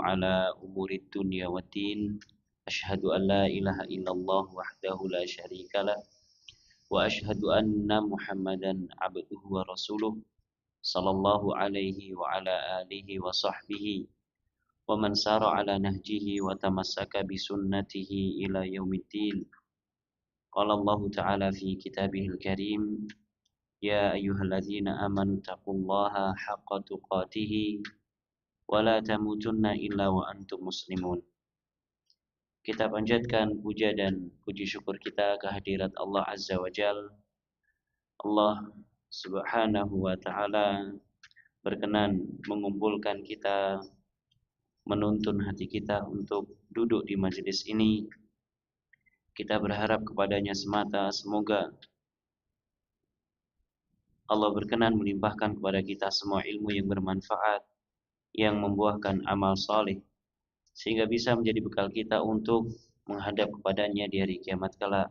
على أمور الدنيا والدين أشهد أن لا إله إلا الله وحده لا شريك له وأشهد أن محمدا عبده ورسوله صلى الله عليه وعلى آله وصحبه ومن سار على نهجه وتمسك بسنته إلى يوم الدين. قال الله تعالى في كتابه الكريم يا أيها الذين آمنوا اتقوا الله حق تقاته ولا تموتن إلا وأنتم مسلمون. Kita panjatkan puja dan puji syukur kita kehadirat Allah Azza wa Jal. Allah Subhanahu wa Ta'ala berkenan mengumpulkan kita, menuntun hati kita untuk duduk di majelis ini. Kita berharap kepadanya semata, semoga Allah berkenan melimpahkan kepada kita semua ilmu yang bermanfaat, yang membuahkan amal saleh, sehingga bisa menjadi bekal kita untuk menghadap kepadanya di hari kiamat kelak.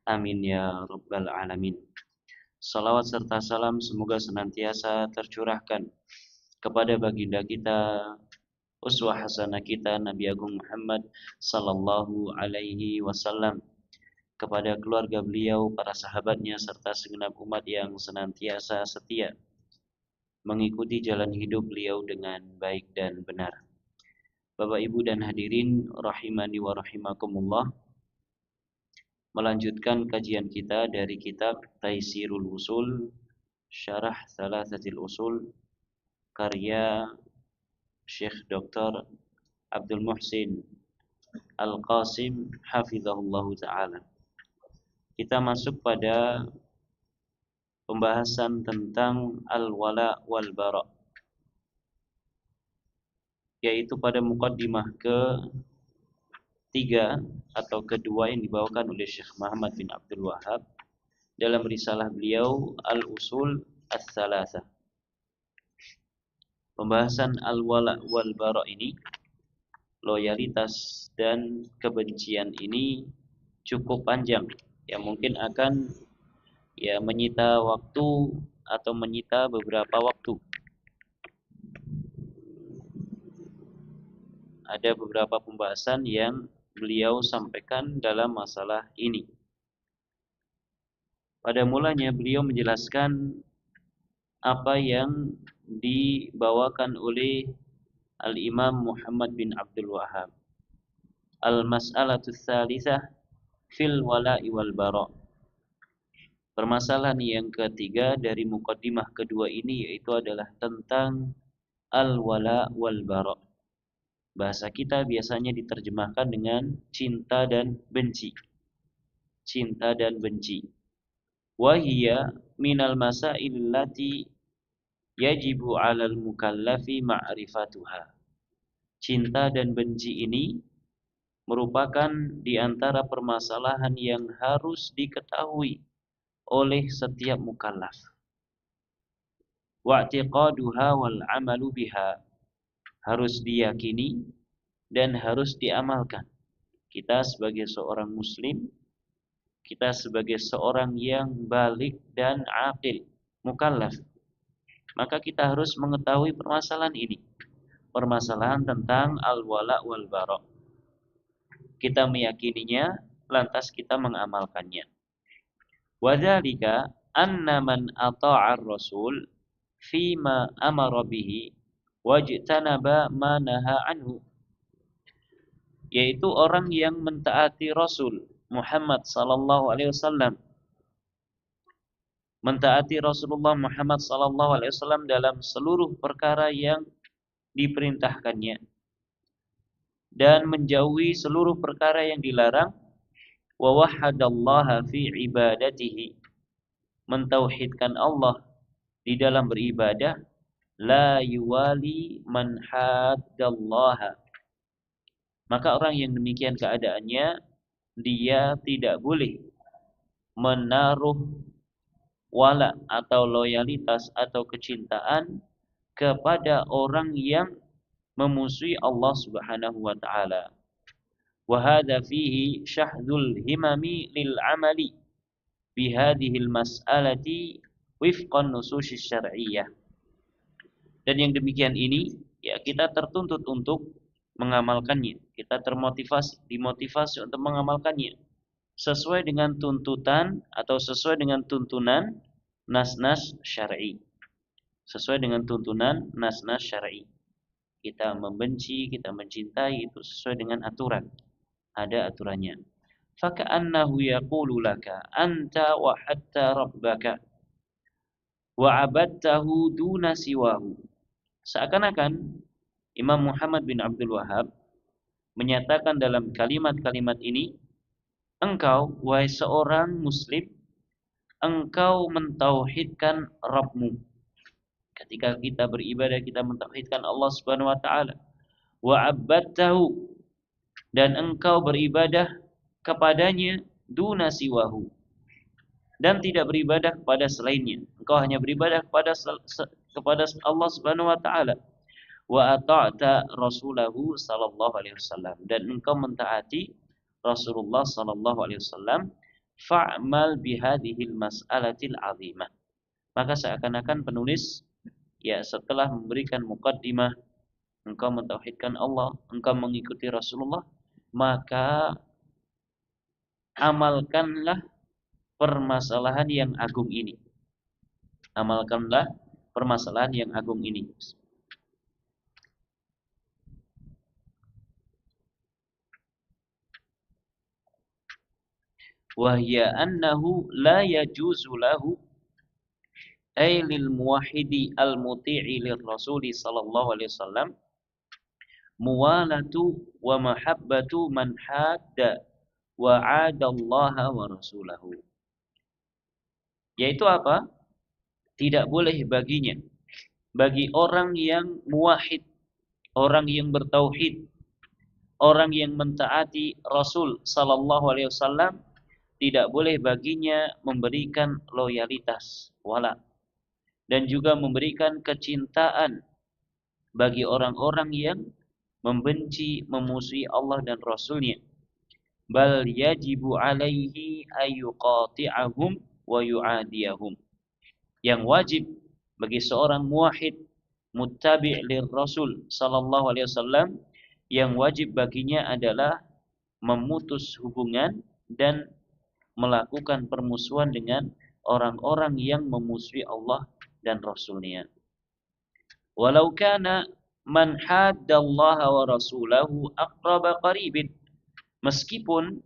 Amin ya rabbal alamin. Salawat serta salam semoga senantiasa tercurahkan kepada baginda kita, uswah hasanah kita, Nabi Agung Muhammad sallallahu alaihi wasallam, kepada keluarga beliau, para sahabatnya, serta segenap umat yang senantiasa setia mengikuti jalan hidup beliau dengan baik dan benar. Bapak, Ibu, dan hadirin rahimani wa rahimakumullah, melanjutkan kajian kita dari kitab Taisirul Usul Syarah Thalathatil Usul karya Syekh Dr. Abdul Muhsin Al-Qasim hafizahullahu ta'ala. Kita masuk pada pembahasan tentang al-wala wal bara, yaitu pada muqaddimah ke-3 atau kedua yang dibawakan oleh Syekh Muhammad bin Abdul Wahhab dalam risalah beliau Al-Usul Ats-Tsalatsah. Pembahasan al-wala wal bara ini, loyalitas dan kebencian ini cukup panjang, yang mungkin akan menyita waktu atau menyita beberapa waktu. Ada beberapa pembahasan yang beliau sampaikan dalam masalah ini. Pada mulanya beliau menjelaskan apa yang dibawakan oleh Al-Imam Muhammad bin Abdul Wahhab. Al-mas'alatu tsalitsah fil wala'i wal bara. Permasalahan yang ketiga dari muqaddimah kedua ini yaitu adalah tentang al-wala wal bara. Bahasa kita biasanya diterjemahkan dengan cinta dan benci. Cinta dan benci. Wa hiya minal masail allati yajibu 'alal mukallafi ma'rifatuha. Cinta dan benci ini merupakan di antara permasalahan yang harus diketahui oleh setiap mukallaf. Wa'tiqaduha wal 'amalu biha, harus diyakini dan harus diamalkan. Kita sebagai seorang muslim, kita sebagai seorang yang baligh dan aqil, mukallaf, maka kita harus mengetahui permasalahan ini. Permasalahan tentang al-wala wal bara. Kita meyakininya, lantas kita mengamalkannya. Wadzalika anna man ata'a ar-rasul fima amara bihi wajtanaba ma naha anhu, yaitu orang yang mentaati Rasul Muhammad sallallahu alaihi wasallam, mentaati Rasulullah Muhammad sallallahu alaihi wasallam dalam seluruh perkara yang diperintahkannya dan menjauhi seluruh perkara yang dilarang. Wa wahadallaha fi ibadatihi, mentauhidkan Allah di dalam beribadah. La yuwali man haddallaha, maka orang yang demikian keadaannya, dia tidak boleh menaruh wala atau loyalitas atau kecintaan kepada orang yang memusuhi Allah Subhanahu wa taala. Wa hadza fihi syahdul himami lil amali bi hadhihi al mas'alati wifqan nusus syar'iyyah. Dan yang demikian ini, ya, kita tertuntut untuk mengamalkannya. Kita dimotivasi untuk mengamalkannya sesuai dengan tuntutan atau sesuai dengan tuntunan nas-nas syar'i. Sesuai dengan tuntunan nas-nas syar'i. Kita membenci, kita mencintai itu sesuai dengan aturan. Ada aturannya. Faka'annahu yaqulu laka anta wa hatta rabbaka wa 'abadtahu duna siwahu. Seakan-akan Imam Muhammad bin Abdul Wahhab menyatakan dalam kalimat-kalimat ini, engkau wahai seorang muslim, engkau mentauhidkan Rabbmu. Ketika kita beribadah, kita mentauhidkan Allah Subhanahu wa taala. Wa 'abadtahu, dan engkau beribadah kepadanya duna siwahu, dan tidak beribadah kepada selainnya. Engkau hanya beribadah kepada Allah Subhanahu wa taala. Wa ata'ta rasulahu sallallahu alaihi wasallam, dan engkau mentaati Rasulullah sallallahu alaihi wasallam. Fa'mal bihadhil mas'alatil 'azimah. Maka seakan-akan penulis setelah memberikan muqaddimah, engkau mentauhidkan Allah, engkau mengikuti Rasulullah, maka amalkanlah permasalahan yang agung ini. Amalkanlah permasalahan yang agung ini. Wahya annahu la yajuzu lahu ay lil muwahhidi al muti'i lir rasuli sallallahu alaihi wasallam muwalatu wa mahabbatu man hadda wa 'adallaha wa rasulahu. Yaitu apa? Tidak boleh baginya, bagi orang yang muwahhid, orang yang bertauhid, orang yang mentaati Rasul sallallahu alaihi wasallam, tidak boleh baginya memberikan loyalitas, wala, dan juga memberikan kecintaan bagi orang-orang yang membenci, memusuhi Allah dan Rasulnya. Bal yajibu alaihi ayyuqati'ahum wa yu'adiyahum. Yang wajib bagi seorang muwahhid muttabi' lir Rasul sallallahu alaihi wasallam, yang wajib baginya adalah memutus hubungan dan melakukan permusuhan dengan orang-orang yang memusuhi Allah dan Rasulnya. Walau kana man haddallaha wa rasulahu aqraba qaribin. Meskipun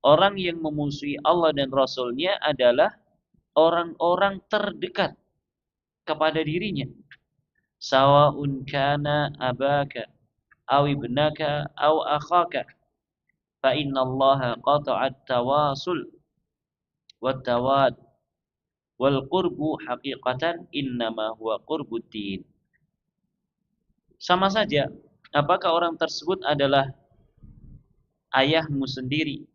orang yang memusuhi Allah dan Rasulnya adalah orang-orang terdekat kepada dirinya. Sawa'un kana abaka aw ibnaka aw akhaka fa innallaha qata'at tawasul wat tawad wal qurbu haqiqatan innama huwa qurbuddin. Sama saja apakah orang tersebut adalah ayahmu sendiri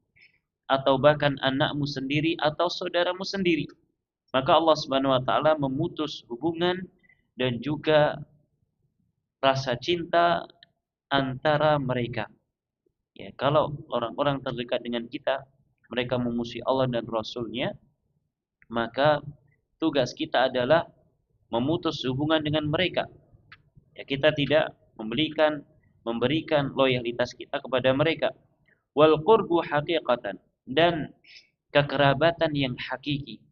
atau bahkan anakmu sendiri atau saudaramu sendiri, maka Allah Subhanahu wa taala memutus hubungan dan juga rasa cinta antara mereka. Ya, kalau orang-orang terdekat dengan kita mereka memusuhi Allah dan Rasulnya, maka tugas kita adalah memutus hubungan dengan mereka. Ya, kita tidak memberikan loyalitas kita kepada mereka. Wal qurbu haqiqatan, dan kekerabatan yang hakiki.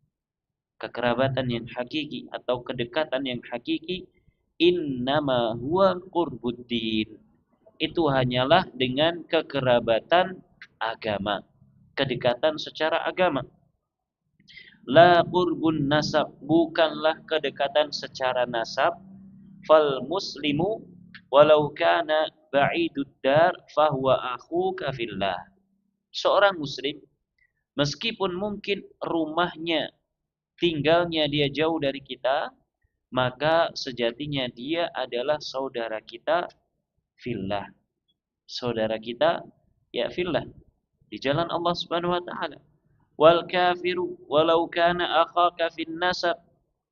Kekerabatan yang hakiki atau kedekatan yang hakiki, innama huwa qurbuddin. Itu hanyalah dengan kekerabatan agama, kedekatan secara agama. La qurbun nasab, bukanlah kedekatan secara nasab. Fal muslimu walau kana ba'idud dar fahuwa akhuka fillah. Seorang muslim meskipun mungkin rumahnya, tinggalnya dia jauh dari kita, maka sejatinya dia adalah saudara kita fillah. Saudara kita ya fillah, di jalan Allah Subhanahu wa taala. Wal kafiru walau kana akhaka fin nasab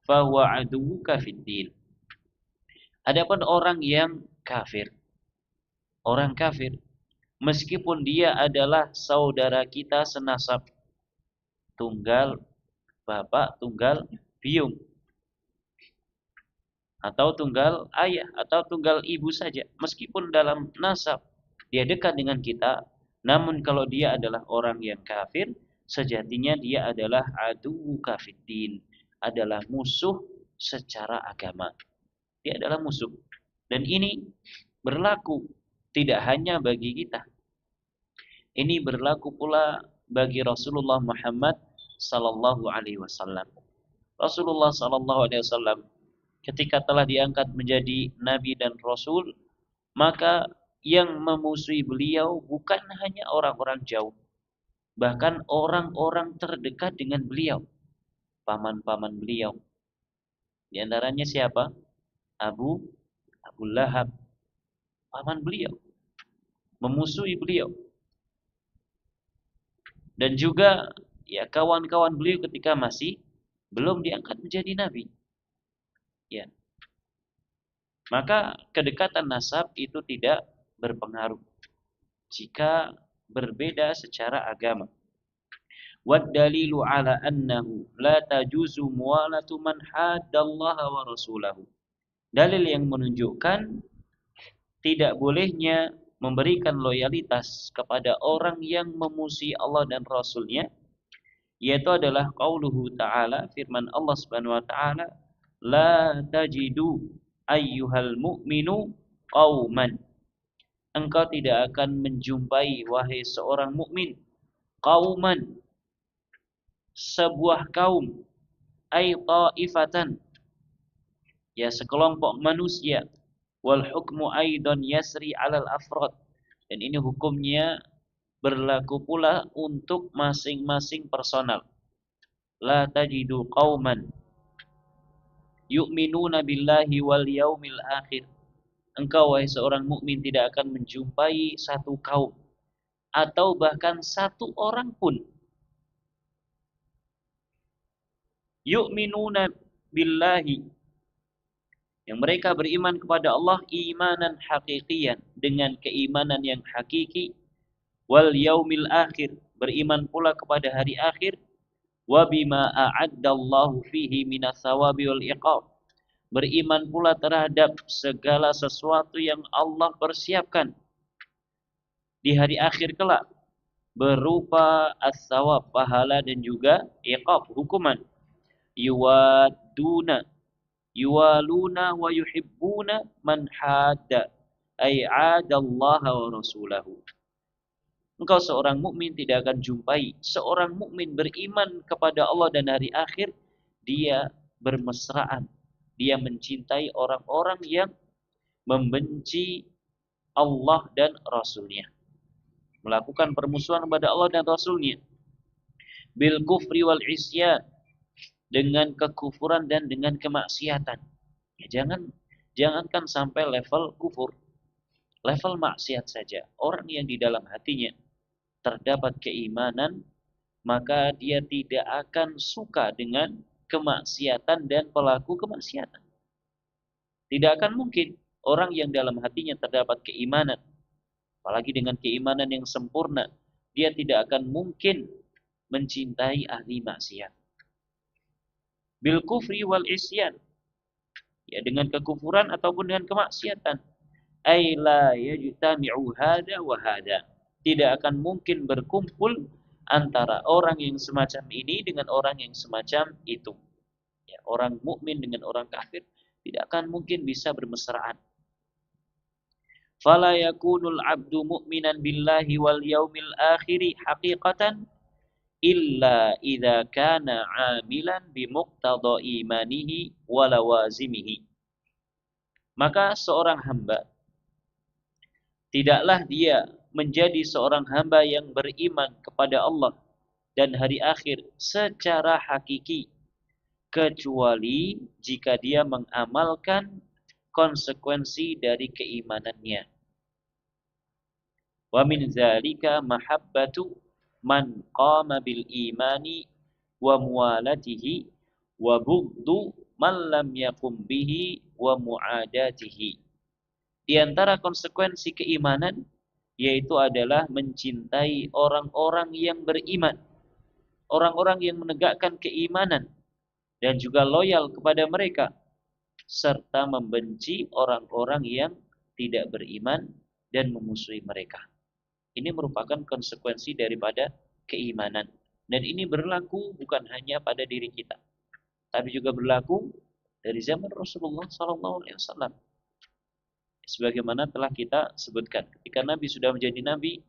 fahuwa aduwuka fid din. Adapun orang yang kafir, orang kafir meskipun dia adalah saudara kita senasab, tunggal bapak, tunggal biung, atau tunggal ayah atau tunggal ibu saja. Meskipun dalam nasab dia dekat dengan kita, namun kalau dia adalah orang yang kafir, sejatinya dia adalah adu kafiddin, adalah musuh secara agama. Dia adalah musuh. Dan ini berlaku tidak hanya bagi kita. Ini berlaku pula bagi Rasulullah Muhammad sallallahu alaihi wasallam. Rasulullah sallallahu alaihi wasallam ketika telah diangkat menjadi nabi dan rasul, maka yang memusuhi beliau bukan hanya orang-orang jauh, bahkan orang-orang terdekat dengan beliau, paman-paman beliau. Di antaranya siapa? Abu Lahab, paman beliau, memusuhi beliau. Dan juga ya kawan-kawan beliau ketika masih belum diangkat menjadi nabi. Ya. Maka kedekatan nasab itu tidak berpengaruh jika berbeda secara agama. Wad dalilu ala annahu la tajuzu muwalatu man haddallaha wa rasulahu. Dalil yang menunjukkan tidak bolehnya memberikan loyalitas kepada orang yang memusuhi Allah dan Rasulnya, yaitu adalah qauluhu ta'ala, firman Allah Subhanahu wa ta'ala, la tajidu ayyuhal mu'minu qauman. Engkau tidak akan menjumpai wahai seorang mukmin qauman, sebuah kaum, ay ta'ifatan, ya sekelompok manusia, wal hukmu aidan yasri 'alal afrad, dan ini hukumnya berlaku pula untuk masing-masing personal. La tajidu qauman yu'minuna billahi wal yaumil akhir. Engkau wahai seorang mukmin tidak akan menjumpai satu kaum atau bahkan satu orang pun yu'minuna billahi, yang mereka beriman kepada Allah imanan hakikian, dengan keimanan yang hakiki, wal yaumil akhir, beriman pula kepada hari akhir, wa bima a'addallahu fihi minas thawabi wal iqab, beriman pula terhadap segala sesuatu yang Allah persiapkan di hari akhir kelak, berupa as-thawab, pahala, dan juga iqab, hukuman. Yuwaluna wa yuhibbuna man hadda ay 'adallaha wa rasulahu. Engkau seorang mukmin tidak akan jumpai seorang mukmin beriman kepada Allah dan hari akhir dia bermesraan, dia mencintai orang-orang yang membenci Allah dan Rasulnya, melakukan permusuhan kepada Allah dan Rasulnya, bil kufri wal isyan, dengan kekufuran dan dengan kemaksiatan. Ya, jangankan sampai level kufur, level maksiat saja. Orang yang di dalam hatinya terdapat keimanan, maka dia tidak akan suka dengan kemaksiatan dan pelaku kemaksiatan. Tidak akan mungkin orang yang dalam hatinya terdapat keimanan, apalagi dengan keimanan yang sempurna, dia tidak akan mungkin mencintai ahli maksiat. Bil kufri wal isyan, ya dengan kekufuran ataupun dengan kemaksiatan. Ay la yajtami'u hada wa hada, tidak akan mungkin berkumpul antara orang yang semacam ini dengan orang yang semacam itu. Ya, orang mukmin dengan orang kafir tidak akan mungkin bisa bermesraan. Fala yakunul abdu mu'minan billahi wal yaumil akhiri haqiqatan illa idza kana 'amilan bi muqtada imanihi wa lawazimihi. Maka seorang hamba tidaklah dia menjadi seorang hamba yang beriman kepada Allah dan hari akhir secara hakiki, kecuali jika dia mengamalkan konsekuensi dari keimanannya. Wa min dzalika mahabbatu man qama bil imani wa muwalatihi wa bughdu man lam yaqum bihi wa muadatihi. Di antara konsekuensi keimanan yaitu adalah mencintai orang-orang yang beriman, orang-orang yang menegakkan keimanan dan juga loyal kepada mereka, serta membenci orang-orang yang tidak beriman dan memusuhi mereka. Ini merupakan konsekuensi daripada keimanan. Dan ini berlaku bukan hanya pada diri kita, tapi juga berlaku dari zaman Rasulullah SAW. Sebagaimana telah kita sebutkan, ketika Nabi sudah menjadi Nabi,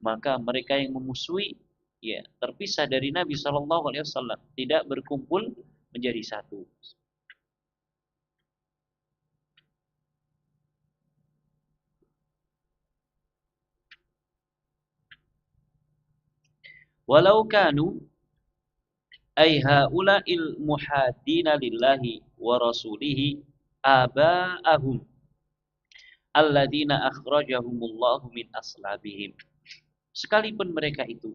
maka mereka yang memusuhi ya terpisah dari Nabi SAW, tidak berkumpul menjadi satu. Walau kanu ay haula'il muhaddina lillahi wa rasulihi aba'ahum alladzina akhrajahumullahu min aslabihim. Sekalipun mereka itu,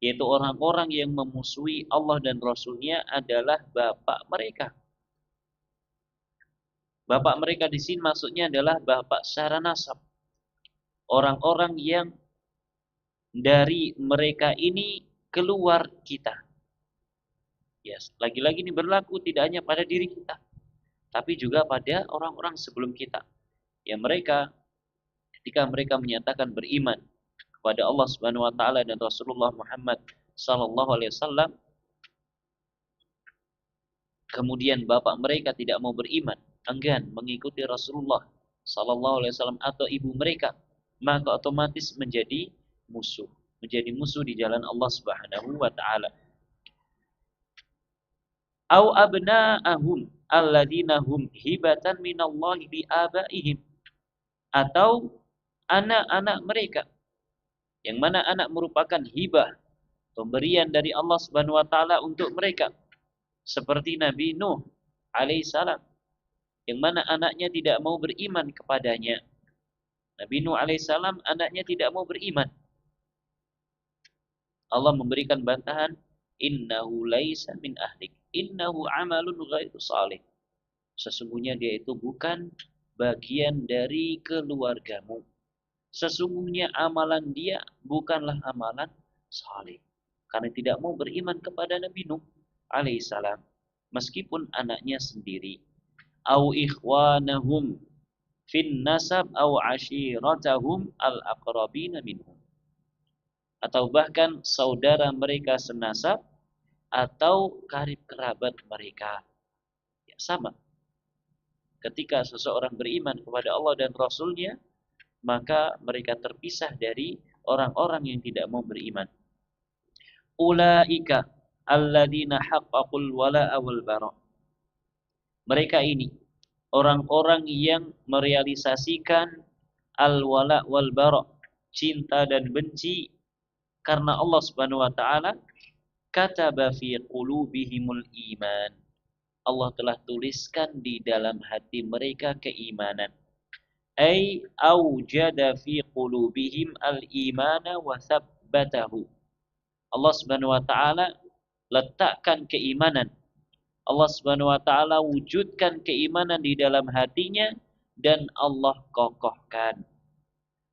yaitu orang-orang yang memusuhi Allah dan Rasulnya adalah bapak mereka. Bapak mereka di sini maksudnya adalah bapak secara nasab. Orang-orang yang dari mereka ini keluar kita. Ya, lagi-lagi ini berlaku tidak hanya pada diri kita, tapi juga pada orang-orang sebelum kita. Ya, mereka ketika mereka menyatakan beriman kepada Allah Subhanahu wa taala dan Rasulullah Muhammad sallallahu alaihi wasallam, kemudian bapak mereka tidak mau beriman, enggan mengikuti Rasulullah sallallahu alaihi wasallam atau ibu mereka, maka otomatis menjadi musuh di jalan Allah Subhanahu wa taala. Au abna'ahum alladzina hum hibatan minallahi bi abaihim, atau anak-anak mereka yang mana anak merupakan hibah, pemberian dari Allah Subhanahu wa taala untuk mereka, seperti Nabi Nuh alaihissalam yang mana anaknya tidak mau beriman kepadanya. Nabi Nuh alaihissalam anaknya tidak mau beriman. Allah memberikan bantahan, innahu laisa min ahlik, innahu amalun ghairu salih. Sesungguhnya dia itu bukan bagian dari keluargamu. Sesungguhnya amalan dia bukanlah amalan saleh. Karena tidak mau beriman kepada Nabi Nuh alaihissalam, meskipun anaknya sendiri. Au ikhwanahum fin nasab au ashiratahum al-aqrabina minhum, atau bahkan saudara mereka senasab atau karib kerabat mereka. Ya, sama. Ketika seseorang beriman kepada Allah dan Rasulnya, maka mereka terpisah dari orang-orang yang tidak mau beriman. Ulaika alladzina haqqaqul wala'a wal bara'. Mereka ini orang-orang yang merealisasikan al-wala' wal bara', cinta dan benci karena Allah Subhanahu wa taala. Kataba fi qulubihimul iman, Allah telah tuliskan di dalam hati mereka keimanan. Ay aujada fi qulubihim al-imana wa thabbatahu, Allah Subhanahu wa taala letakkan keimanan. Allah Subhanahu wa taala wujudkan keimanan di dalam hatinya dan Allah kokohkan.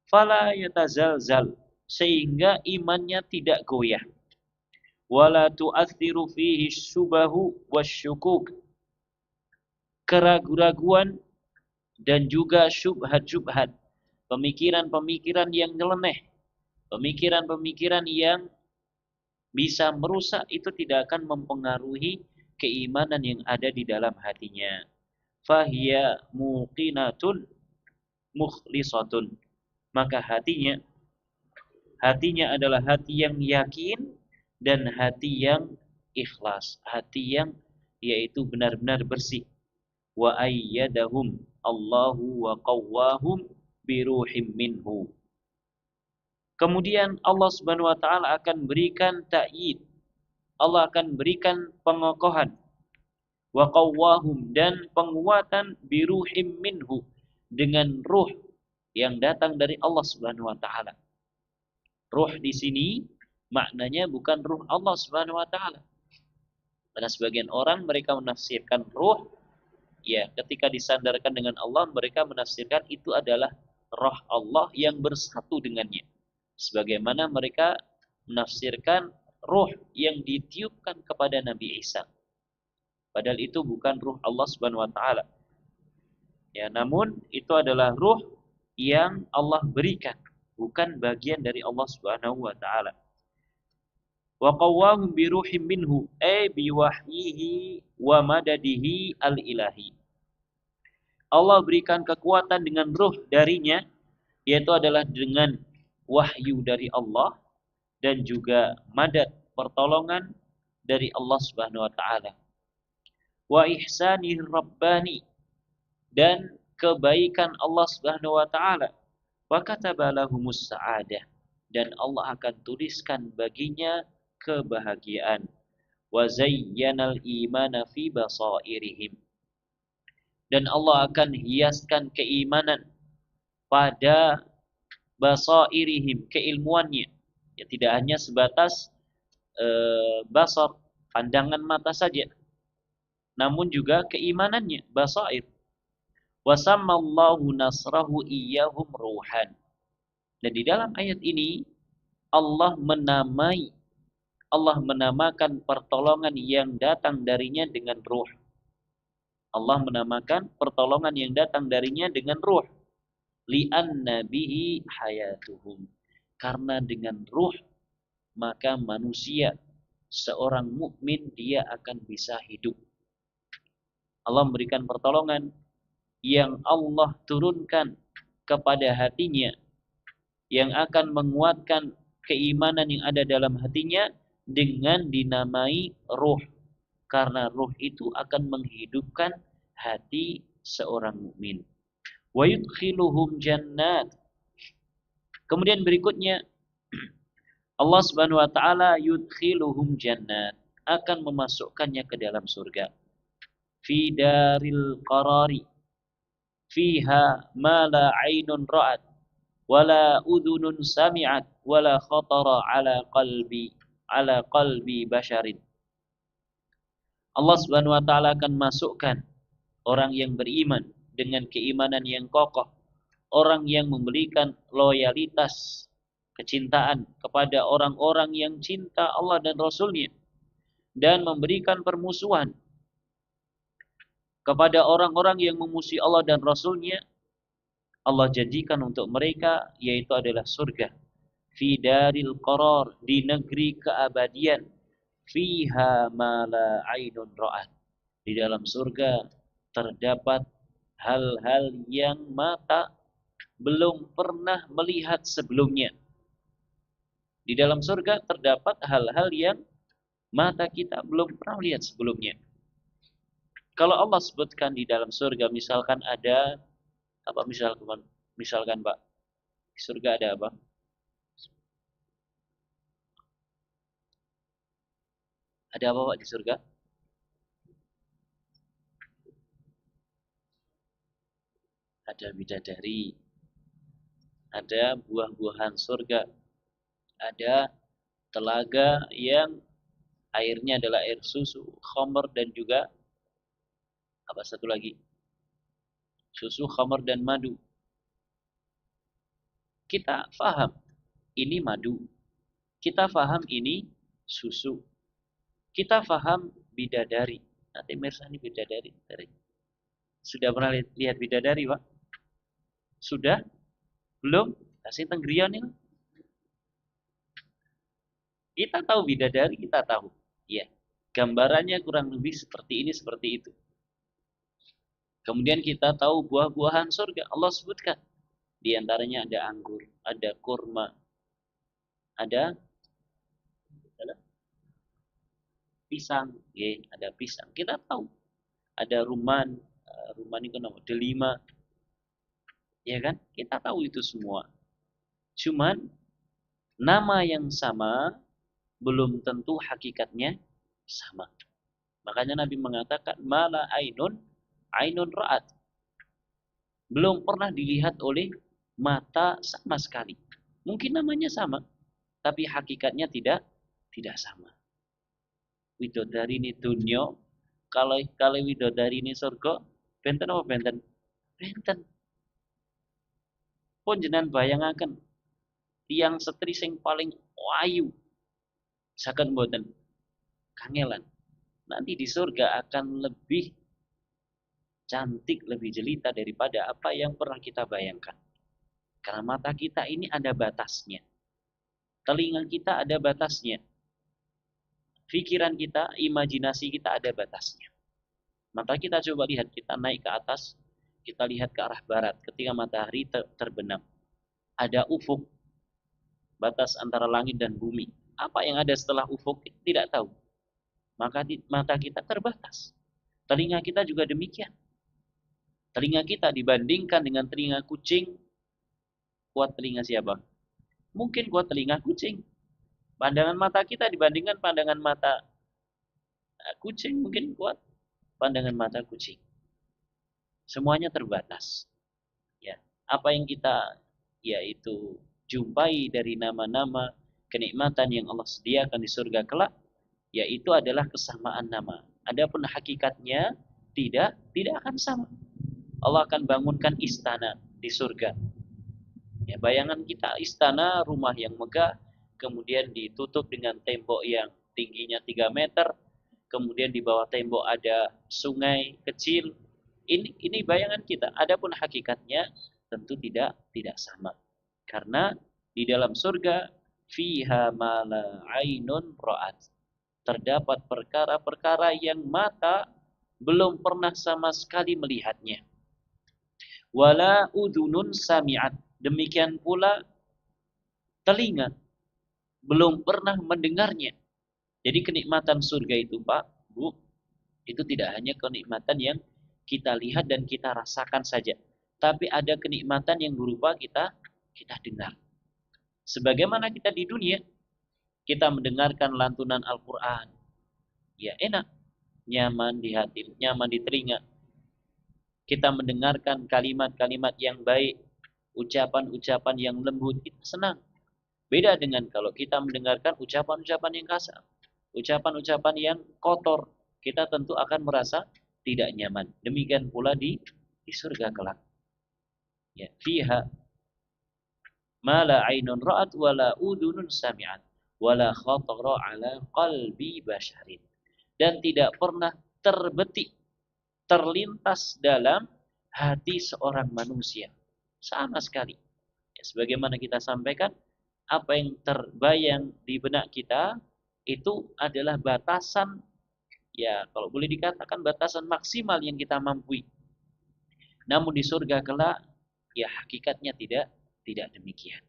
Fala yatazalzal, sehingga imannya tidak goyah. Wala tu'athiru fihi syubahu wasyukuk, keraguan-raguan dan juga syubhat-syubhat, pemikiran-pemikiran yang nyeleneh, pemikiran-pemikiran yang bisa merusak, itu tidak akan mempengaruhi keimanan yang ada di dalam hatinya. Fahiya muqinatun mukhlisatun, maka hatinya adalah hati yang yakin dan hati yang ikhlas, hati yang yaitu benar-benar bersih. Wa ayyadahum Allahu wa qawwahum biruhim minhu. Kemudian Allah Subhanahu wa taala akan berikan ta'yid, Allah akan berikan pengokohan, wa qawwahum, dan penguatan biruhim minhu, dengan ruh yang datang dari Allah Subhanahu wa taala. Ruh di sini maknanya bukan ruh Allah Subhanahu wa taala. Karena sebagian orang mereka menafsirkan ruh, ya, ketika disandarkan dengan Allah, mereka menafsirkan itu adalah roh Allah yang bersatu dengannya. Sebagaimana mereka menafsirkan ruh yang ditiupkan kepada Nabi Isa. Padahal itu bukan ruh Allah Subhanahu wa taala. Ya, namun itu adalah ruh yang Allah berikan, bukan bagian dari Allah Subhanahu wa taala. Wa qawwahum bi ruhim minhu ay bi wahyihi wa madadihi al-ilahi. Allah berikan kekuatan dengan ruh darinya, yaitu adalah dengan wahyu dari Allah dan juga madad pertolongan dari Allah Subhanahu wa taala. Wa ihsanih rabbani, dan kebaikan Allah Subhanahu wa taala. Wa kataba lahumus sa'adah, dan Allah akan tuliskan baginya kebahagiaan. Wa zayyanal imana fi basairihim, dan Allah akan hiaskan keimanan pada basairihim, keilmuannya. Ya, tidak hanya sebatas basar, pandangan mata saja, namun juga keimanannya, basair. Wasammallahu nasrahu iyyahum ruhan. Dan di dalam ayat ini Allah menamakan pertolongan yang datang darinya dengan ruh. Allah menamakan pertolongan yang datang darinya dengan ruh. Li'anna bihi hayatuhum. Karena dengan ruh maka manusia, seorang mukmin, dia akan bisa hidup. Allah memberikan pertolongan yang Allah turunkan kepada hatinya, yang akan menguatkan keimanan yang ada dalam hatinya dengan dinamai ruh. Karena ruh itu akan menghidupkan hati seorang mukmin. Wa yudkhiluhum jannat. Kemudian berikutnya Allah Subhanahu wa taala yudkhiluhum jannat, akan memasukkannya ke dalam surga. Fi daril qarari fiha ma la 'ainun ra'at wala udhunun sami'at wala khatara ala qalbi basharin. Allah Subhanahu wa taala akan masukkan orang yang beriman dengan keimanan yang kokoh, orang yang memberikan loyalitas, kecintaan kepada orang-orang yang cinta Allah dan Rasulnya, dan memberikan permusuhan kepada orang-orang yang memusuhi Allah dan Rasulnya. Allah jadikan untuk mereka yaitu adalah surga. Fi daril qarar, di negeri keabadian. Fiha ma la ainun ra'at, di dalam surga terdapat hal-hal yang mata belum pernah melihat sebelumnya. Di dalam surga terdapat hal-hal yang mata kita belum pernah lihat sebelumnya. Kalau Allah sebutkan di dalam surga, misalkan ada apa, misalkan Pak, di surga ada apa? Ada apa Pak di surga? Ada bidadari, ada buah-buahan surga, ada telaga yang airnya adalah air susu, khamr, dan juga apa satu lagi? Susu, khamr, dan madu. Kita faham ini madu, kita faham ini susu, kita faham bidadari. Nanti Mirsani bidadari. Sudah pernah lihat bidadari Pak? Sudah? Belum? Kasih tenggrian ini. Kita tahu bidadari, kita tahu. Ya, gambarannya kurang lebih seperti ini, seperti itu. Kemudian kita tahu buah-buahan surga. Allah sebutkan. Di antaranya ada anggur, ada kurma, ada pisang. Ya, ada pisang. Kita tahu. Ada rumman. Rumman itu nomor delima. Ya kan? Kita tahu itu semua. Cuman nama yang sama belum tentu hakikatnya sama. Makanya Nabi mengatakan mala ainun ra'at. Belum pernah dilihat oleh mata sama sekali. Mungkin namanya sama, tapi hakikatnya tidak sama. Widodari ini dunia, kalau widodari ini surga, benten apa benten? Benten. Pun jenengan bayangaken tiang setri sing paling wayu, saged mboten kangelan. Nanti di surga akan lebih cantik, lebih jelita daripada apa yang pernah kita bayangkan. Karena mata kita ini ada batasnya. Telinga kita ada batasnya. Pikiran kita, imajinasi kita ada batasnya. Maka kita coba lihat, kita naik ke atas, kita lihat ke arah barat ketika matahari terbenam. Ada ufuk, batas antara langit dan bumi. Apa yang ada setelah ufuk kita tidak tahu. Maka mata kita terbatas. Telinga kita juga demikian. Telinga kita dibandingkan dengan telinga kucing, kuat telinga siapa? Mungkin kuat telinga kucing. Pandangan mata kita dibandingkan pandangan mata kucing mungkin kuat pandangan mata kucing. Semuanya terbatas. Ya, apa yang kita yaitu jumpai dari nama-nama kenikmatan yang Allah sediakan di surga kelak, yaitu adalah kesamaan nama. Adapun hakikatnya tidak akan sama. Allah akan bangunkan istana di surga. Ya, bayangan kita istana, rumah yang megah, kemudian ditutup dengan tembok yang tingginya 3 meter, kemudian di bawah tembok ada sungai kecil. Ini bayangan kita. Adapun hakikatnya tentu tidak sama. Karena di dalam surga fiha ma la ainun ra'at. Terdapat perkara-perkara yang mata belum pernah sama sekali melihatnya. Wala udunun sami'at. Demikian pula telinga belum pernah mendengarnya. Jadi kenikmatan surga itu, Pak, Bu, itu tidak hanya kenikmatan yang kita lihat dan kita rasakan saja, tapi ada kenikmatan yang berupa kita dengar. Sebagaimana kita di dunia, kita mendengarkan lantunan Al-Quran, ya enak, nyaman di hati, nyaman di telinga. Kita mendengarkan kalimat-kalimat yang baik, ucapan-ucapan yang lembut, kita senang. Beda dengan kalau kita mendengarkan ucapan-ucapan yang kasar, ucapan-ucapan yang kotor, kita tentu akan merasa tidak nyaman. Demikian pula di surga kelak. Ya, fiha ma la ainun ra'at wa la udunun sami'at wa la khatara ala qalbi basharin. Dan tidak pernah terbetik, terlintas dalam hati seorang manusia sama sekali. Ya, sebagaimana kita sampaikan, apa yang terbayang di benak kita itu adalah batasan, ya kalau boleh dikatakan batasan maksimal yang kita mampu. Namun di surga kelak, ya hakikatnya tidak demikian.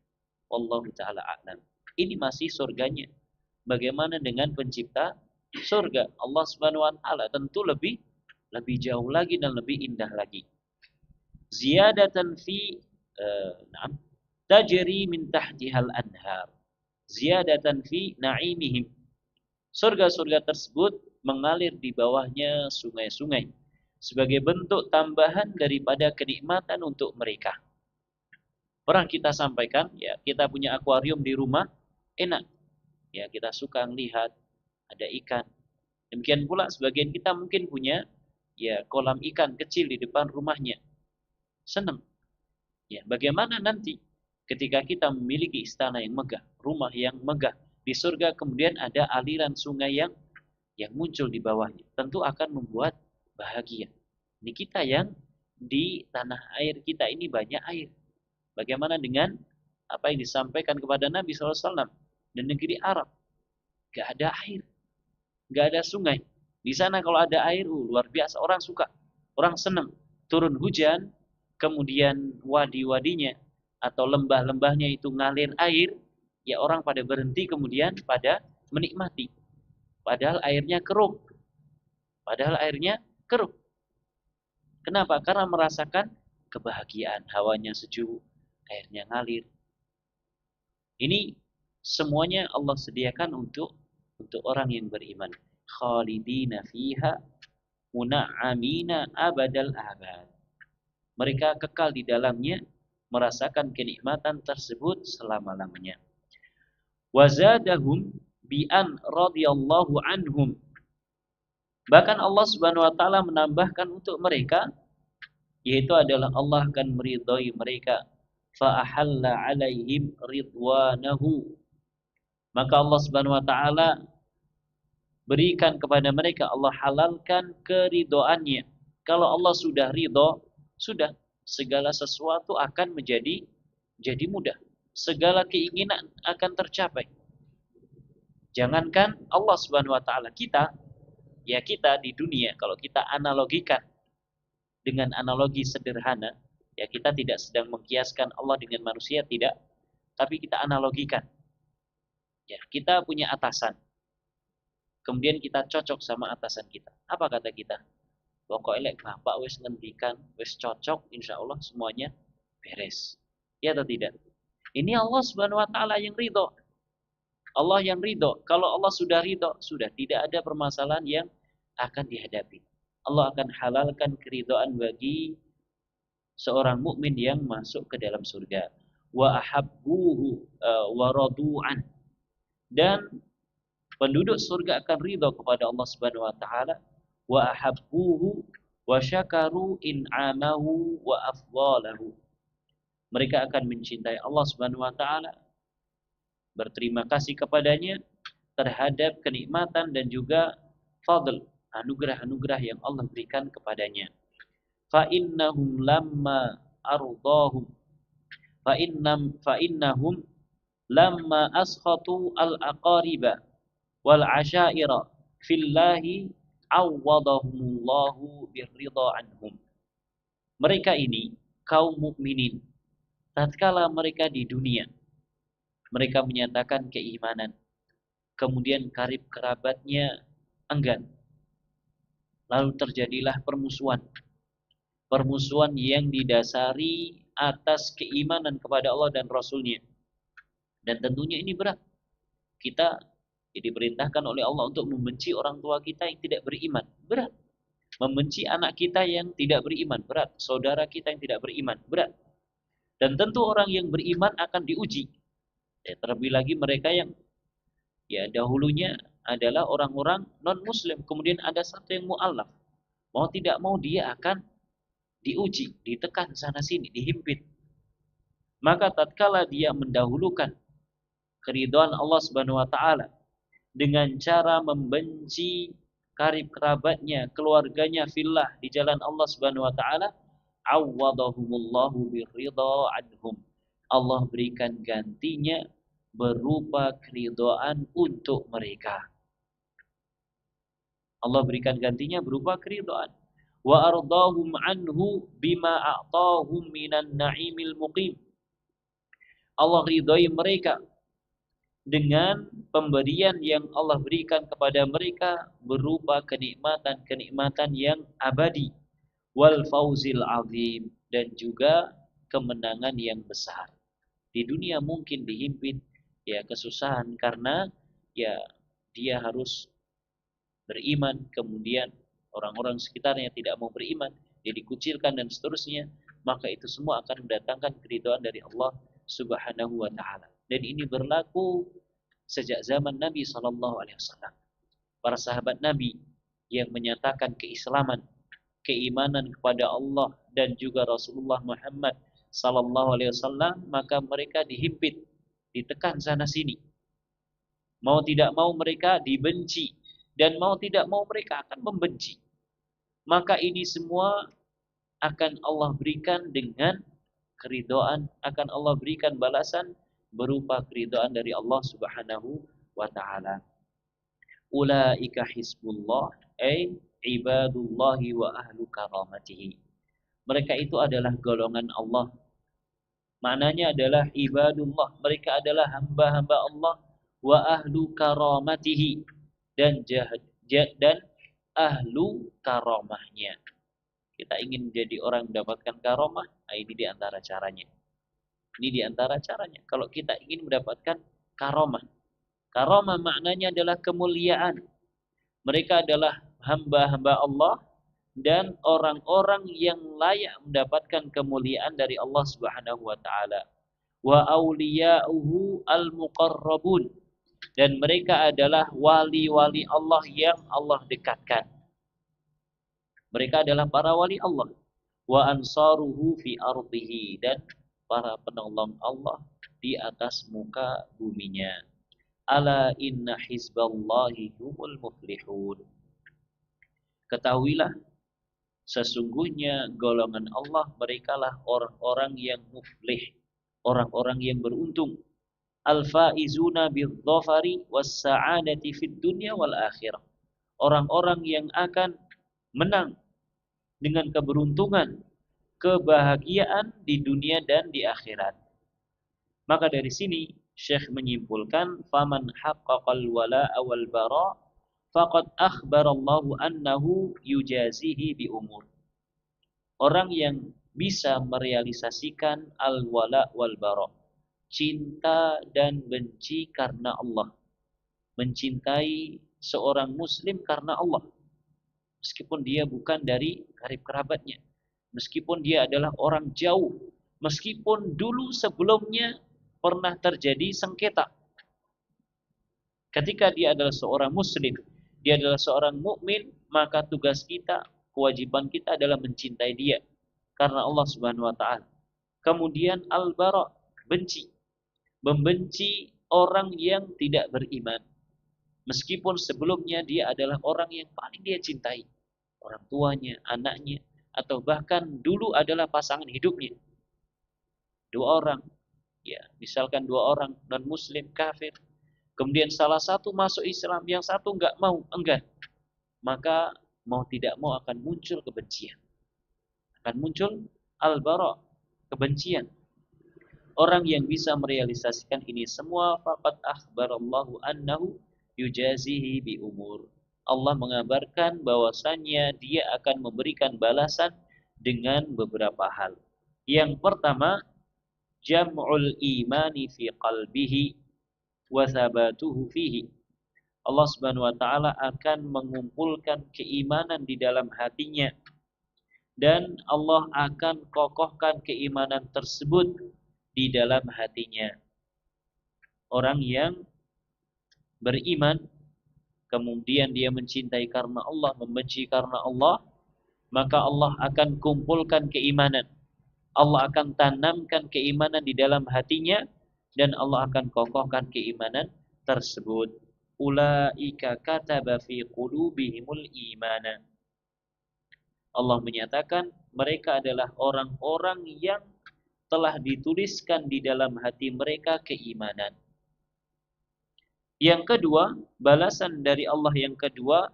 Wallahu taala a'lam. Ini masih surganya. Bagaimana dengan pencipta surga? Allah Subhanahu wa taala tentu lebih jauh lagi dan lebih indah lagi. Ziyadatan fi tajri min tahtihal anhar. Ziyadatan fi na'imihim. Surga-surga tersebut mengalir di bawahnya sungai-sungai sebagai bentuk tambahan daripada kenikmatan untuk mereka. Pernah kita sampaikan, ya kita punya akuarium di rumah, enak. Ya kita suka melihat ada ikan. Demikian pula sebagian kita mungkin punya ya kolam ikan kecil di depan rumahnya. Senang. Ya, bagaimana nanti ketika kita memiliki istana yang megah, rumah yang megah di surga, kemudian ada aliran sungai yang muncul di bawahnya, tentu akan membuat bahagia. Ini kita yang di tanah air kita ini banyak air. Bagaimana dengan apa yang disampaikan kepada Nabi SAW di negeri Arab? Gak ada air, gak ada sungai. Di sana kalau ada air, luar biasa, orang suka, orang senang. Turun hujan, kemudian wadi-wadinya atau lembah-lembahnya itu ngalir air, ya orang pada berhenti kemudian pada menikmati. Padahal airnya keruh. Kenapa? Karena merasakan kebahagiaan, hawanya sejuk, airnya ngalir. Ini semuanya Allah sediakan untuk orang yang beriman. Khalidina fiha muna'amina abadal abad. Mereka kekal di dalamnya, merasakan kenikmatan tersebut selama-lamanya. Wazadahum bi'an radhiyallahu anhum. Bahkan Allah Subhanahu wa taala menambahkan untuk mereka, yaitu adalah Allah akan meridhai mereka. Fa ahalla 'alaihim ridwanahu. Maka Allah Subhanahu wa taala berikan kepada mereka, Allah halalkan keridhoannya, Kalau Allah sudah ridho, sudah segala sesuatu akan jadi mudah. Segala keinginan akan tercapai. Jangankan Allah Subhanahu wa taala, kita di dunia kalau kita analogikan dengan analogi sederhana, ya kita tidak sedang mengkiaskan Allah dengan manusia, tidak, tapi kita analogikan. Ya, kita punya atasan. Kemudian kita cocok sama atasan kita. Apa kata kita? Pokoknya bapak wis ngendikan, wis cocok, insya Allah semuanya beres. Ya atau tidak? Ini Allah Subhanahu wa taala yang ridho. Allah yang ridho. Kalau Allah sudah ridho, sudah tidak ada permasalahan yang akan dihadapi. Allah akan halalkan keridhaan bagi seorang mukmin yang masuk ke dalam surga. Wa ahabbuhu wa radu'an. Dan penduduk surga akan ridho kepada Allah Subhanahu wa taala. Wa ahabbuhu wa syakaru in'amahu wa afdalahu. Mereka akan mencintai Allah Subhanahu wa taala, berterima kasih kepadanya terhadap kenikmatan dan juga fadl, anugerah-anugerah yang Allah berikan kepadanya. Fa innahum lamma ardahum fa innahum lamma askhatu al-aqariba wal ashaira fillahi awwadahumullahu birridha anhum. Mereka ini kaum mukminin, tatkala mereka di dunia mereka menyatakan keimanan, kemudian karib kerabatnya enggan, lalu terjadilah permusuhan yang didasari atas keimanan kepada Allah dan Rasulnya. Dan tentunya ini berat. Kita diperintahkan oleh Allah untuk membenci orang tua kita yang tidak beriman, berat. Membenci anak kita yang tidak beriman, berat. Saudara kita yang tidak beriman, berat. Dan tentu orang yang beriman akan diuji. Terlebih lagi mereka yang dahulunya adalah orang-orang non-muslim, kemudian ada satu yang mu'alaf. Mau tidak mau dia akan diuji, ditekan sana sini, dihimpit. Maka tatkala dia mendahulukan keridhaan Allah Subhanahu wa taala dengan cara membenci karib kerabatnya, keluarganya fillah di jalan Allah Subhanahu wa taala, awwadahumullahu birridha anhum. Allah berikan gantinya berupa keridhaan untuk mereka. Allah berikan gantinya berupa keridhaan. Wa ardahum anhu bima a'tahum minan na'imil muqim. Allah ridhai mereka dengan pemberian yang Allah berikan kepada mereka berupa kenikmatan-kenikmatan yang abadi, wal fauzil azim, dan juga kemenangan yang besar. Di dunia mungkin dihimpit kesusahan karena dia harus beriman, kemudian orang-orang sekitarnya tidak mau beriman, dia dikucilkan dan seterusnya, maka itu semua akan mendatangkan keridhaan dari Allah Subhanahu wa taala. Dan ini berlaku sejak zaman Nabi sallallahu alaihi wasallam. Para sahabat Nabi yang menyatakan keislaman, keimanan kepada Allah dan juga Rasulullah Muhammad sallallahu alaihi wasallam, maka mereka dihimpit, ditekan sana sini. Mau tidak mau mereka dibenci, dan mau tidak mau mereka akan membenci. Maka ini semua akan Allah berikan dengan keridhaan, akan Allah berikan balasan berupa keridhaan dari Allah Subhanahu wa taala. Ulaika hizbullah ay ibadullahi wa ahlu karamatihi. Mereka itu adalah golongan Allah. Maknanya adalah ibadullah, mereka adalah hamba-hamba Allah, wa ahlu karamatihi, dan ahlu karamahnya. Kita ingin menjadi orang mendapatkan karamah, ini di antara caranya. Ini di antara caranya. Kalau kita ingin mendapatkan karamah. Karamah maknanya adalah kemuliaan. Mereka adalah hamba-hamba Allah dan orang-orang yang layak mendapatkan kemuliaan dari Allah Subhanahu wa taala. Wa auliya'uhu al-muqarrabun, dan mereka adalah wali-wali Allah yang Allah dekatkan. Mereka adalah para wali Allah. Wa ansaruhu fi ardihi, dan para penolong Allah di atas muka buminya. Ala inna hizballahi humul muflihun. Ketahuilah Sesungguhnya golongan Allah merekalah orang-orang yang muflih, orang-orang yang beruntung. Al-faizuna bil-dhafari was-sa'adati fid dunya wal akhirah. Orang-orang yang akan menang dengan keberuntungan, kebahagiaan di dunia dan di akhirat. Maka dari sini Syekh menyimpulkan faman haqqaqal wala'a wal bara faqad akhbarallahu annahu yujazihi bi umur. Orang yang bisa merealisasikan al-wala wal bara, cinta dan benci karena Allah. Mencintai seorang muslim karena Allah. Meskipun dia bukan dari karib kerabatnya. Meskipun dia adalah orang jauh. Meskipun dulu sebelumnya pernah terjadi sengketa. Ketika dia adalah seorang muslim, dia adalah seorang mukmin, maka tugas kita, kewajiban kita adalah mencintai dia karena Allah Subhanahu wa taala. Kemudian al-bara, benci. Membenci orang yang tidak beriman. Meskipun sebelumnya dia adalah orang yang paling dia cintai. Orang tuanya, anaknya, atau bahkan dulu adalah pasangan hidupnya. Dua orang, ya, misalkan dua orang non-muslim kafir. Kemudian salah satu masuk Islam, yang satu enggak mau, enggan. Maka mau tidak mau akan muncul kebencian. Akan muncul al-bara, kebencian. Orang yang bisa merealisasikan ini semua faqad akhbarallahu annahu yujazihi bi umur. Allah mengabarkan bahwasannya dia akan memberikan balasan dengan beberapa hal. Yang pertama, jam'ul imani fi qalbihi wa thabatuhu fihi. Allah Subhanahu wa taala akan mengumpulkan keimanan di dalam hatinya dan Allah akan kokohkan keimanan tersebut di dalam hatinya. Orang yang beriman kemudian dia mencintai karena Allah, membenci karena Allah, maka Allah akan kumpulkan keimanan. Allah akan tanamkan keimanan di dalam hatinya dan Allah akan kokohkan keimanan tersebut. Ulaika kataba fi qulubihimul imana. Allah menyatakan mereka adalah orang-orang yang telah dituliskan di dalam hati mereka keimanan. Yang kedua, balasan dari Allah yang kedua,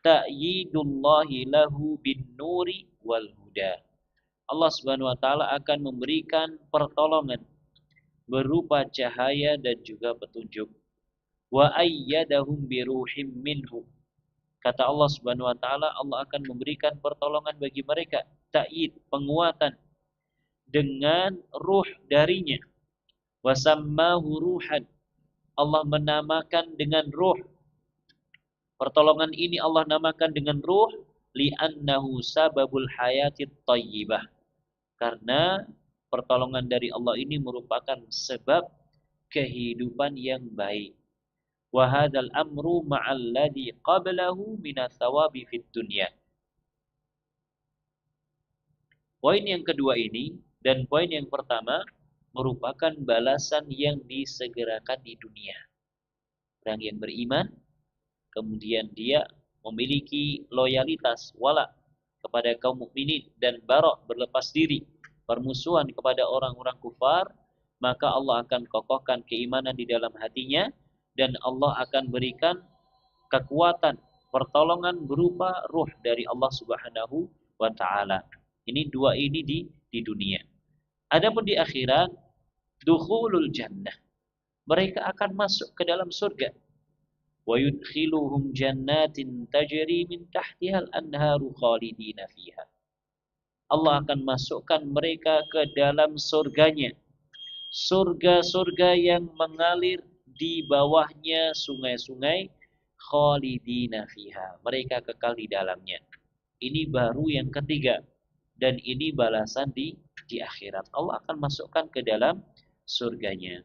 ta'yidullahi lahu bin nuri wal huda. Allah Subhanahu wa taala akan memberikan pertolongan berupa cahaya dan juga petunjuk. Wa ayyadahum biruhim minhu. Kata Allah Subhanahu wa taala, Allah akan memberikan pertolongan bagi mereka, ta'yid, penguatan dengan ruh darinya. Wa sammahu ruhan. Allah menamakan dengan ruh. Pertolongan ini Allah namakan dengan ruh li'annahu sababul hayatid thayyibah. Karena pertolongan dari Allah ini merupakan sebab kehidupan yang baik. Wa hadzal amru ma'alladzi qablahu minats thawabi fid dunya. Poin yang kedua ini dan poin yang pertama merupakan balasan yang disegerakan di dunia. Orang yang beriman kemudian dia memiliki loyalitas wala kepada kaum mukminin dan bara, berlepas diri permusuhan kepada orang-orang kufar, maka Allah akan kokohkan keimanan di dalam hatinya dan Allah akan berikan kekuatan pertolongan berupa ruh dari Allah Subhanahu wa taala. Ini dua ini di dunia. Adapun di akhirat, dukhulul jannah. Mereka akan masuk ke dalam surga. وَيُدْخِلُهُمْ جَنَّاتٍ تَجْرِي مِنْ تَحْتِهَا الْأَنْهَارُ خَالِدِينَ فِيهَا. Allah akan masukkan mereka ke dalam surganya. Surga-surga yang mengalir di bawahnya sungai-sungai, khalidina fiha. Mereka kekal di dalamnya. Ini baru yang ketiga. Dan ini balasan di akhirat. Allah akan masukkan ke dalam surganya.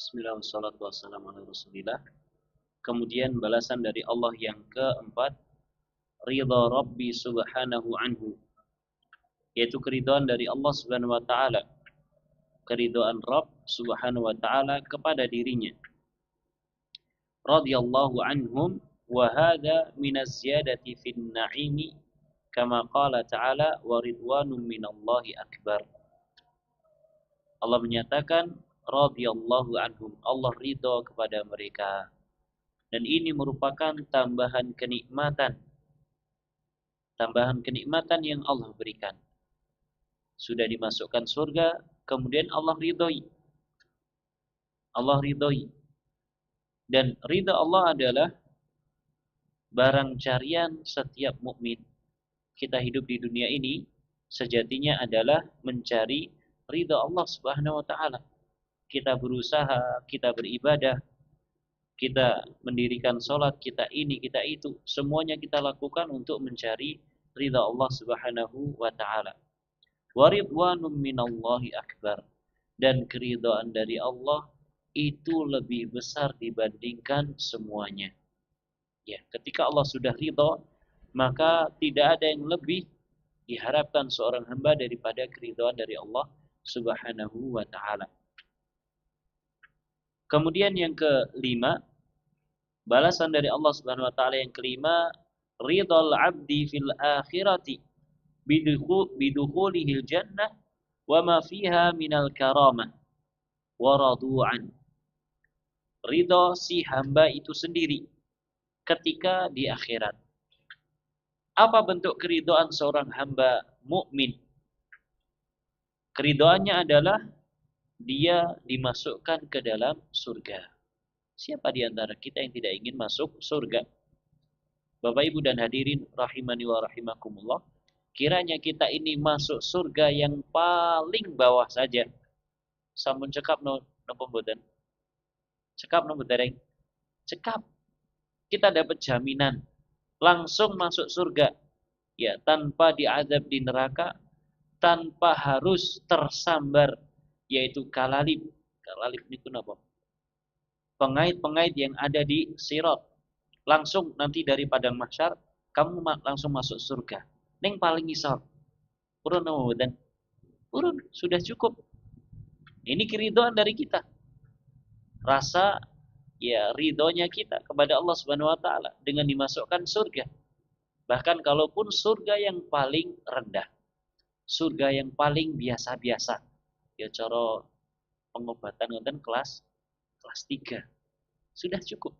Bismillah wassalatu wassalamu ala Rasulillah. Kemudian balasan dari Allah yang keempat, ridha Rabbi subhanahu anhu, yaitu keridhaan dari Allah Subhanahu wa taala, keridhaan Rabb Subhanahu wa taala kepada dirinya. Radhiyallahu anhum wa hadza minaz ziyadati fin na'imi kama qala ta'ala wa ridwanum minallahi akbar. Allah menyatakan radhiyallahu anhum, Allah ridha kepada mereka. Dan ini merupakan tambahan kenikmatan yang Allah berikan. Sudah dimasukkan surga, kemudian Allah ridhoi. Dan ridha Allah adalah barang carian setiap mukmin. Kita hidup di dunia ini sejatinya adalah mencari ridha Allah Subhanahu wa taala. Kita berusaha, kita beribadah, kita mendirikan sholat, kita ini, kita itu, semuanya kita lakukan untuk mencari ridha Allah Subhanahu wa taala. Wa ridwanum minallahi akbar, dan keridhaan dari Allah itu lebih besar dibandingkan semuanya. Ya, ketika Allah sudah ridha, maka tidak ada yang lebih diharapkan seorang hamba daripada keridhaan dari Allah Subhanahu wa taala. Kemudian yang kelima, balasan dari Allah Subhanahu wa taala yang kelima, ridhal 'abdi fil akhirati bidukhulihil jannah wa ma fiha minal karamah wa radu'an. Ridha si hamba itu sendiri ketika di akhirat. Apa bentuk keridhaan seorang hamba mukmin? Keridhaannya adalah dia dimasukkan ke dalam surga. Siapa di antara kita yang tidak ingin masuk surga? Bapak Ibu dan hadirin rahimani wa rahimakumullah, kiranya kita ini masuk surga yang paling bawah saja. Sampun cekap napa mboten? Cekap napa dereng? Cekap. Kita dapat jaminan langsung masuk surga. Ya, tanpa diazab di neraka, tanpa harus tersambar, yaitu kalalib. Kalalib itu napa? Pengait-pengait yang ada di sirat. Langsung nanti dari padang mahsyar kamu langsung masuk surga. Ning paling isor. Purun napa mboten? Purun, sudah cukup. Ini keridhaan dari kita. Rasa ya ridhonya kita kepada Allah Subhanahu wa taala dengan dimasukkan surga. Bahkan kalaupun surga yang paling rendah, surga yang paling biasa-biasa, ya cara pengobatan ngoten kelas 3 sudah cukup.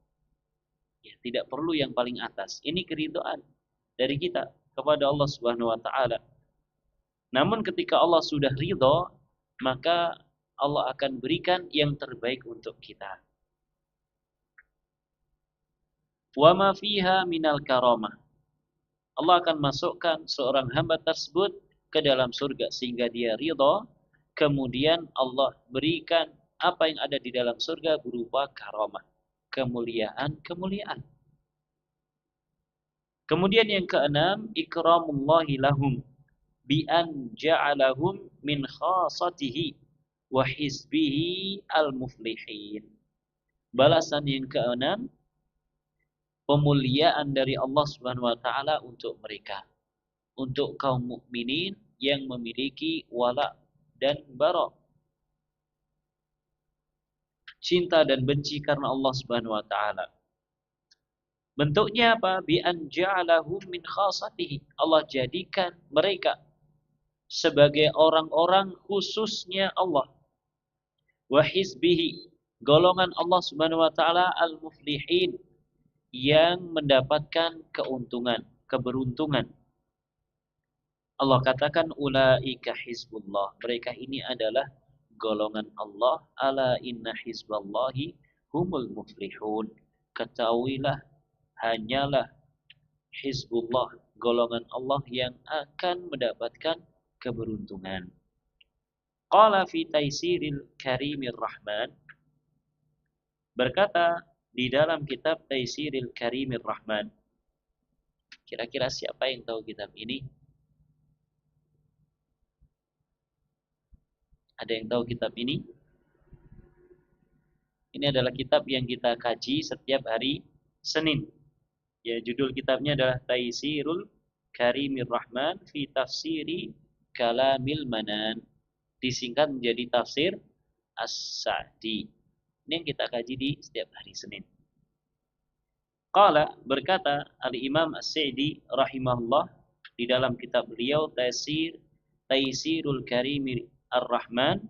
Ya, tidak perlu yang paling atas. Ini keridhaan dari kita kepada Allah Subhanahu wa taala. Namun ketika Allah sudah ridha, maka Allah akan berikan yang terbaik untuk kita. Wa ma fiha minal karamah. Allah akan masukkan seorang hamba tersebut ke dalam surga sehingga dia ridha, kemudian Allah berikan apa yang ada di dalam surga berupa karamah, kemuliaan. Kemudian yang keenam, ikramullahi lahum bi an ja'alahum min khasatihi wa hizbihi al-muflihin. Balasan yang keenam, pemuliaan dari Allah Subhanahu wa taala untuk mereka, untuk kaum mukminin yang memiliki wala dan bara, cinta dan benci karena Allah Subhanahu wa taala. Bentuknya apa? Bi an ja'alahum min khasatihi. Allah jadikan mereka sebagai orang-orang khususnya Allah. Wa hizbihi, golongan Allah Subhanahu wa taala al-muflihin, yang mendapatkan keuntungan, keberuntungan. Allah katakan ulaika hizbullah, mereka ini adalah golongan Allah. Ala inna hizballahi humul muflihun. Ketahuilah, hanyalah hizbullah, golongan Allah yang akan mendapatkan keberuntungan. Qala fi taisiril karimir rahman, berkata di dalam kitab Taisiril Karimir Rahman. Kira-kira siapa yang tahu kitab ini? Ada yang tahu kitab ini? Ini adalah kitab yang kita kaji setiap hari Senin. Ya, judul kitabnya adalah Taisirul Karimir Rahman fi Tafsiri Kalamil Manan. Disingkat menjadi tafsir As-Sa'di. Ini yang kita kaji di setiap hari Senin. Qala, berkata Al-Imam As-Sa'di rahimahullah di dalam kitab beliau Taisirul Karimir Ar-Rahman,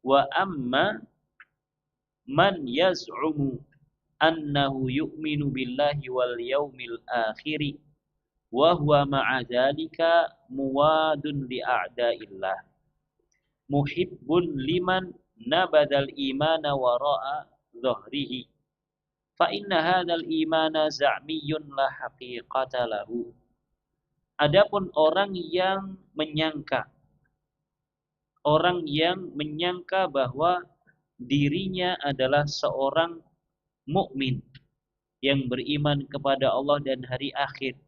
wa amma man yaz'umu annahu yu'minu billahi wal yawmil akhiri wa huwa ma'a dzalika muwadun li a'da'illah muhibbun liman nabadal imana wara'a dhahrihi fa inna hadzal imana za'miyun la haqiqata lahu. Adapun orang yang menyangka bahwa dirinya adalah seorang mukmin yang beriman kepada Allah dan hari akhir.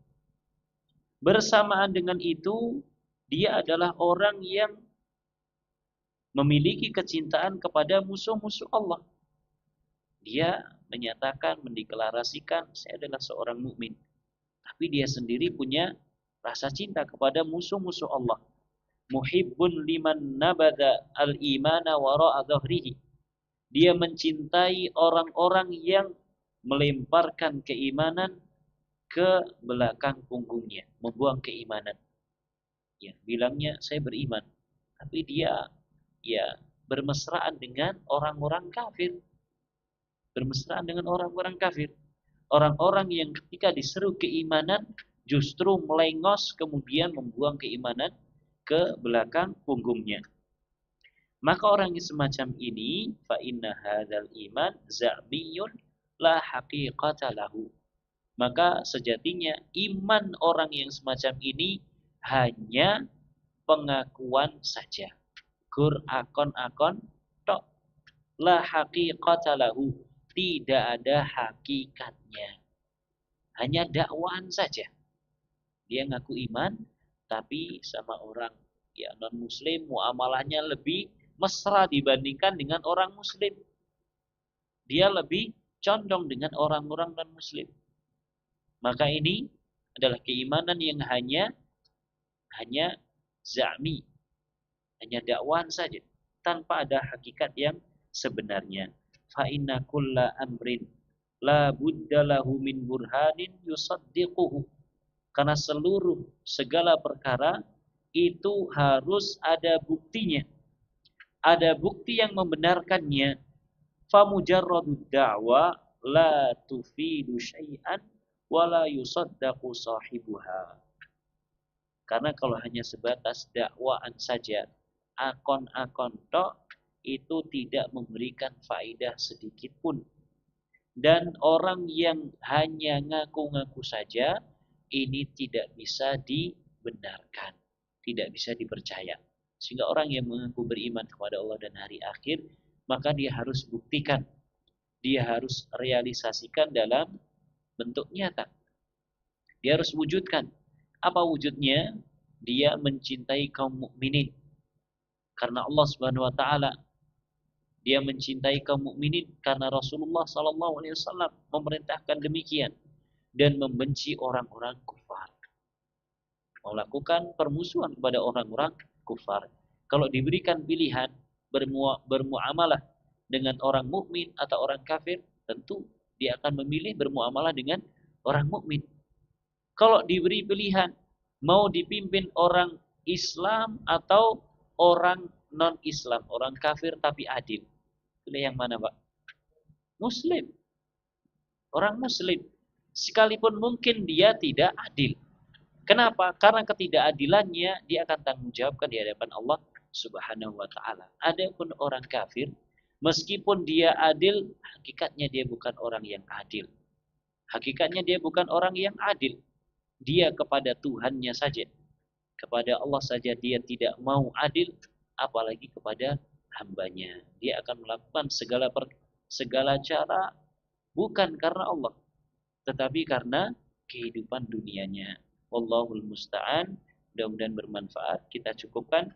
Bersamaan dengan itu, dia adalah orang yang memiliki kecintaan kepada musuh-musuh Allah. Dia menyatakan, mendeklarasikan, saya adalah seorang mukmin. Tapi dia sendiri punya rasa cinta kepada musuh-musuh Allah. Muhibbun liman nabada al-imana wara'a dhahrihi. Dia mencintai orang-orang yang melemparkan keimanan ke belakang punggungnya, membuang keimanan. Ya, bilangnya saya beriman, tapi dia ya bermesraan dengan orang-orang kafir. Bermesraan dengan orang-orang kafir. Orang-orang yang ketika diseru keimanan justru melengos kemudian membuang keimanan ke belakang punggungnya. Maka orang yang semacam ini fa inna hadzal iman za'miyun la haqiqata lahu. Maka sejatinya iman orang yang semacam ini hanya pengakuan saja. Gur akon-akon tok. La haqiqata lahu, tidak ada hakikatnya. Hanya dakwaan saja. Dia ngaku iman tapi sama orang ya non muslim muamalahnya lebih mesra dibandingkan dengan orang muslim. Dia lebih condong dengan orang-orang non muslim. Maka ini adalah keimanan yang hanya za'mi, hanya dakwaan saja tanpa ada hakikat yang sebenarnya. Fa inna kulla amrin la budda lahu min burhanin yusaddiquhu. Karena segala perkara itu harus ada buktinya. Ada bukti yang membenarkannya. Famujarradud da'wa la tufidu syai'an wa la yusaddaqu sahibuha. Karena kalau hanya sebatas dakwaan saja, akon-akon tok, itu tidak memberikan faedah sedikit pun. Dan orang yang hanya ngaku-ngaku saja, ini tidak bisa dibenarkan, tidak bisa dipercaya. Sehingga orang yang mengaku beriman kepada Allah dan hari akhir, maka dia harus buktikan, dia harus realisasikan dalam bentuk nyata. Dia harus wujudkan. Apa wujudnya? Dia mencintai kaum mukminin. Karena Allah Subhanahu wa taala. Dia mencintai kaum mukminin karena Rasulullah sallallahu alaihi wasallam memerintahkan demikian. Dan membenci orang-orang kufar. Melakukan permusuhan kepada orang-orang kufar. Kalau diberikan pilihan bermuamalah dengan orang mukmin atau orang kafir, tentu dia akan memilih bermuamalah dengan orang mukmin. Kalau diberi pilihan mau dipimpin orang Islam atau orang non-Islam, orang kafir tapi adil, pilih yang mana, Pak? Muslim. Orang Muslim. Sekalipun mungkin dia tidak adil. Kenapa? Karena ketidakadilannya dia akan tanggung jawabkan di hadapan Allah Subhanahu wa taala. Adapun orang kafir, meskipun dia adil, hakikatnya dia bukan orang yang adil. Hakikatnya dia bukan orang yang adil. Dia kepada Tuhannya saja. Kepada Allah saja dia tidak mau adil, apalagi kepada hambanya. Dia akan melakukan segala cara bukan karena Allah, tetapi karena kehidupan dunianya. Wallahul musta'an. Mudah-mudahan bermanfaat. Kita cukupkan.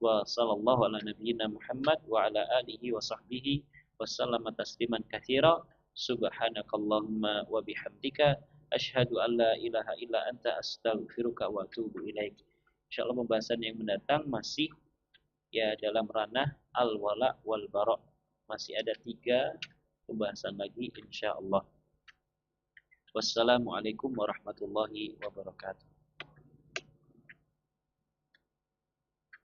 Wa sallallahu ala nabiyyina Muhammad wa ala alihi wa sahbihi wa sallama tasliman katsira. Subhanakallahumma wa bihamdika asyhadu an la ilaha illa anta astaghfiruka wa atubu ilaik. Insyaallah pembahasan yang mendatang masih ya dalam ranah al-wala wal bara. Masih ada 3 pembahasan lagi insyaallah. Wassalamualaikum warahmatullahi wabarakatuh.